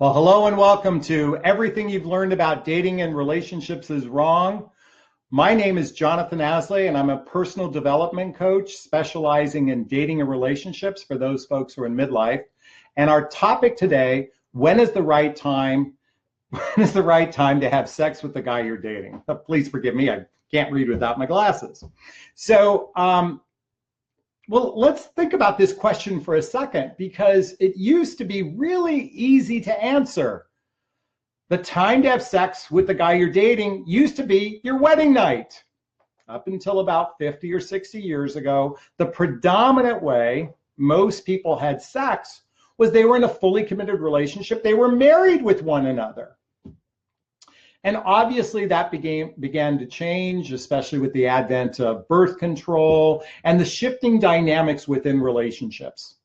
Well, hello and welcome to Everything You've Learned About Dating and Relationships is Wrong. My name is Jonathan Asley, and I'm a personal development coach specializing in dating and relationships for those folks who are in midlife. And our topic today, when is the right time to have sex with the guy you're dating? Please forgive me, I can't read without my glasses. So, well, let's think about this question for a second, because it used to be really easy to answer. The time to have sex with the guy you're dating used to be your wedding night. Up until about 50 or 60 years ago, the predominant way most people had sex was they were in a fully committed relationship. They were married with one another. And obviously that began to change, especially with the advent of birth control and the shifting dynamics within relationships.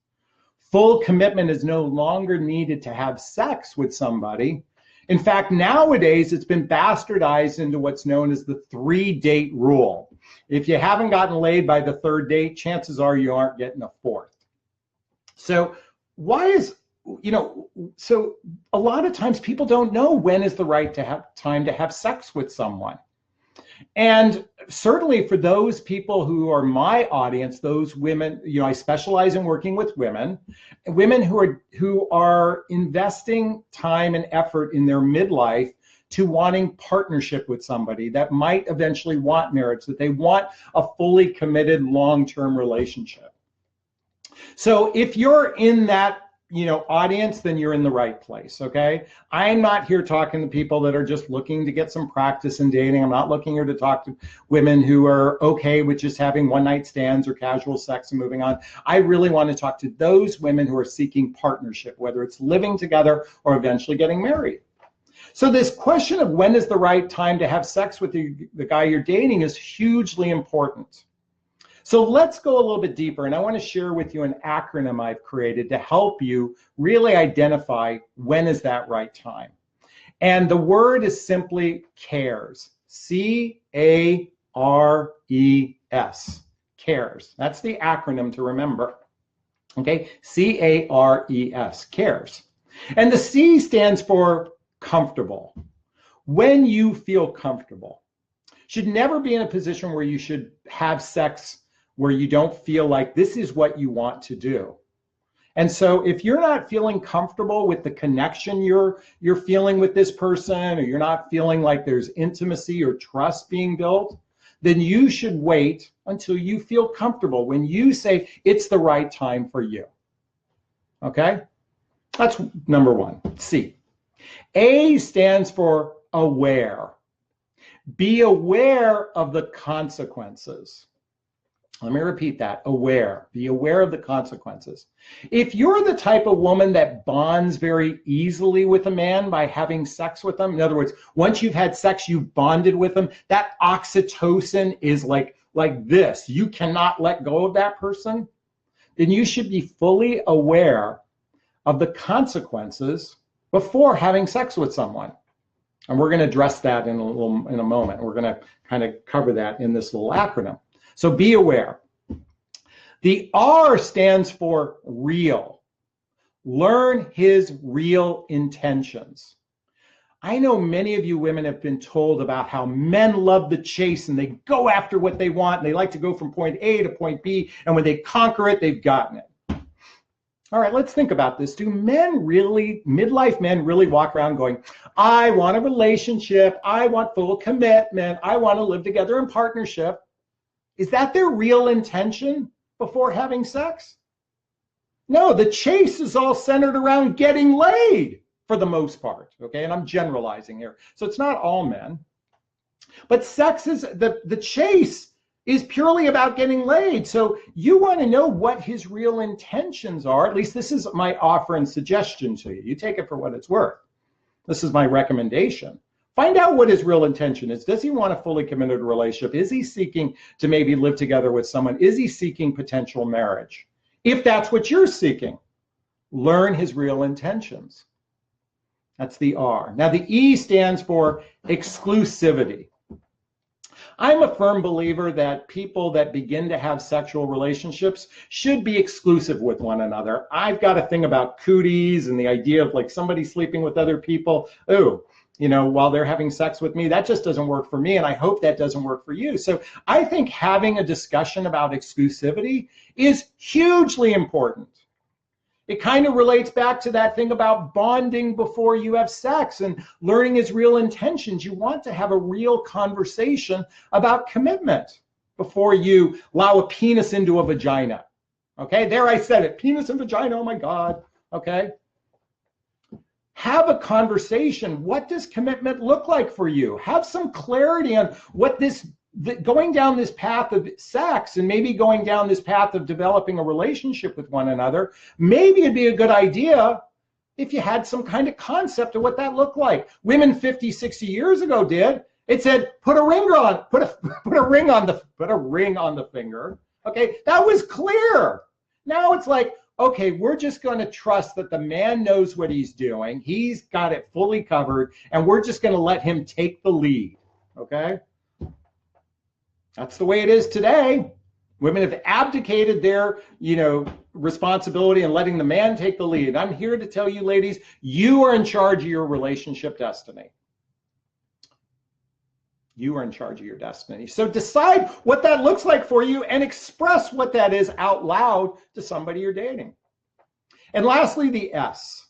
Full commitment is no longer needed to have sex with somebody. In fact, nowadays it's been bastardized into what's known as the 3-date rule. If you haven't gotten laid by the 3rd date, chances are you aren't getting a 4th. So so a lot of times people don't know when is the right time to have sex with someone. And certainly for those people who are my audience, those women, I specialize in working with women who are investing time and effort in their midlife to wanting partnership with somebody that might eventually want marriage, that they want a fully committed long-term relationship. So if you're in that audience, then you're in the right place, okay? I'm not here talking to people that are just looking to get some practice in dating. I'm not looking here to talk to women who are okay with just having one-night stands or casual sex and moving on. I really want to talk to those women who are seeking partnership, whether it's living together or eventually getting married. So this question of when is the right time to have sex with the guy you're dating is hugely important. So let's go a little bit deeper, and I want to share with you an acronym I've created to help you really identify when is that right time. And the word is simply CARES, C-A-R-E-S, CARES. That's the acronym to remember, okay? C-A-R-E-S, CARES. And the C stands for comfortable. When you feel comfortable. Should never be in a position where you should have sex where you don't feel like this is what you want to do. And so if you're not feeling comfortable with the connection you're feeling with this person, or you're not feeling like there's intimacy or trust being built, then you should wait until you feel comfortable when you say it's the right time for you. Okay? That's number one, C. A stands for aware. Be aware of the consequences. Let me repeat that, aware. Be aware of the consequences. If you're the type of woman that bonds very easily with a man by having sex with them, in other words, once you've had sex, you've bonded with them, that oxytocin is like this. You cannot let go of that person. Then you should be fully aware of the consequences before having sex with someone. And we're going to address that in a moment. We're going to kind of cover that in this little acronym. So be aware. The R stands for real. Learn his real intentions. I know many of you women have been told about how men love the chase and they go after what they want and they like to go from point A to point B, and when they conquer it, they've gotten it. All right, let's think about this. Do midlife men really walk around going, I want a relationship, I want full commitment, I want to live together in partnership? Is that their real intention before having sex? No, the chase is all centered around getting laid for the most part, okay? And I'm generalizing here. So it's not all men. But sex is, the chase is purely about getting laid. So you want to know what his real intentions are. At least this is my offer and suggestion to you. You take it for what it's worth. This is my recommendation. Find out what his real intention is. Does he want a fully committed relationship? Is he seeking to maybe live together with someone? Is he seeking potential marriage? If that's what you're seeking, learn his real intentions. That's the R. Now the E stands for exclusivity. I'm a firm believer that people that begin to have sexual relationships should be exclusive with one another. I've got a thing about cooties and the idea of like somebody sleeping with other people. Oh, you know, while they're having sex with me, that just doesn't work for me. And I hope that doesn't work for you. So I think having a discussion about exclusivity is hugely important. It kind of relates back to that thing about bonding before you have sex and learning his real intentions. You want to have a real conversation about commitment before you allow a penis into a vagina. Okay, there I said it, penis and vagina, oh my God, okay? Have a conversation. What does commitment look like for you? Have some clarity on what going down this path of sex and maybe going down this path of developing a relationship with one another. Maybe it'd be a good idea if you had some kind of concept of what that looked like. Women 50, 60 years ago did. It said, put a ring on the finger. Okay, that was clear. Now it's like, okay, we're just going to trust that the man knows what he's doing. He's got it fully covered, and we're just going to let him take the lead. Okay? That's the way it is today. Women have abdicated their, responsibility and letting the man take the lead. I'm here to tell you, ladies, you are in charge of your relationship destiny. You are in charge of your destiny. So decide what that looks like for you and express what that is out loud to somebody you're dating. And lastly, the S.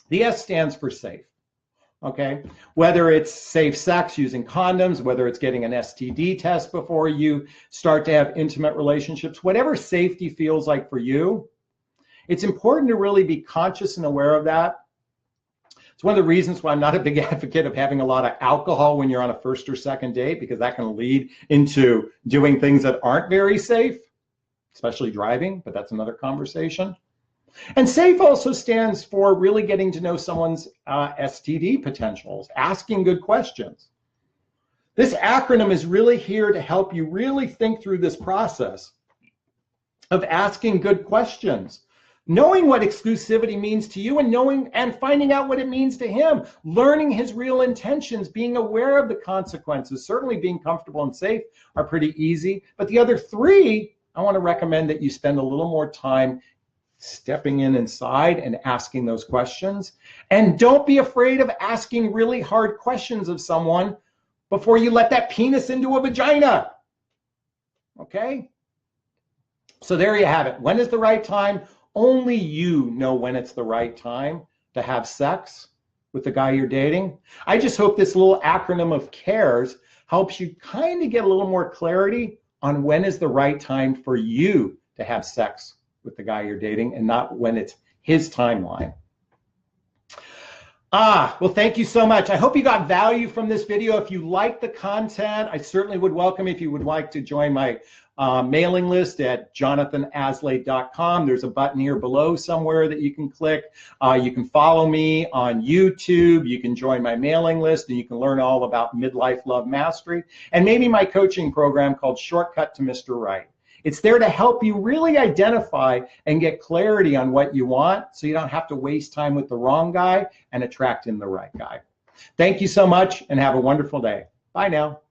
The S stands for safe. Okay, whether it's safe sex using condoms, whether it's getting an STD test before you start to have intimate relationships, whatever safety feels like for you, it's important to really be conscious and aware of that. It's one of the reasons why I'm not a big advocate of having a lot of alcohol when you're on a first or second date, because that can lead into doing things that aren't very safe, especially driving, but that's another conversation. And SAFE also stands for really getting to know someone's STD potentials, asking good questions. This acronym is really here to help you really think through this process of asking good questions, knowing what exclusivity means to you and knowing and finding out what it means to him, learning his real intentions, being aware of the consequences. Certainly being comfortable and safe are pretty easy, but the other three, I want to recommend that you spend a little more time stepping inside and asking those questions. And don't be afraid of asking really hard questions of someone before you let that penis into a vagina. Okay? So there you have it. When is the right time? Only you know when it's the right time to have sex with the guy you're dating. I just hope this little acronym of CARES helps you kind of get a little more clarity on when is the right time for you to have sex with the guy you're dating and not when it's his timeline. Well, thank you so much. I hope you got value from this video. If you like the content, I certainly would welcome if you would like to join my mailing list at jonathanaslay.com. There's a button here below somewhere that you can click. You can follow me on YouTube. You can join my mailing list, and you can learn all about midlife love mastery and maybe my coaching program called Shortcut to Mr. Right. It's there to help you really identify and get clarity on what you want so you don't have to waste time with the wrong guy and attract in the right guy. Thank you so much and have a wonderful day. Bye now.